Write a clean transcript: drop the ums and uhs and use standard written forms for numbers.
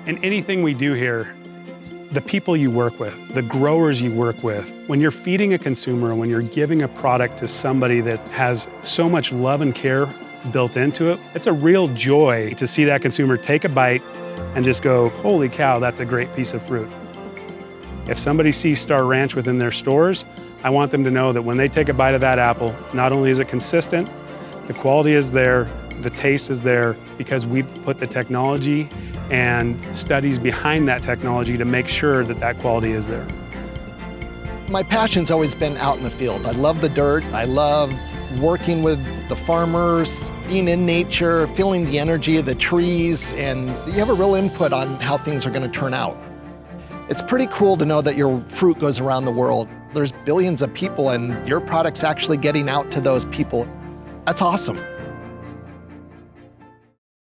In anything we do here, the people you work with, the growers you work with, when you're feeding a consumer, when you're giving a product to somebody that has so much love and care built into it, it's a real joy to see that consumer take a bite and just go, holy cow, that's a great piece of fruit. If somebody sees Starr Ranch within their stores, I want them to know that when they take a bite of that apple, not only is it consistent, the quality is there, the taste is there, because we put the technology and studies behind that technology to make sure that that quality is there. My passion's always been out in the field. I love the dirt. I love working with the farmers, being in nature, feeling the energy of the trees, and you have a real input on how things are going to turn out. It's pretty cool to know that your fruit goes around the world. There's billions of people and your product's actually getting out to those people. That's awesome.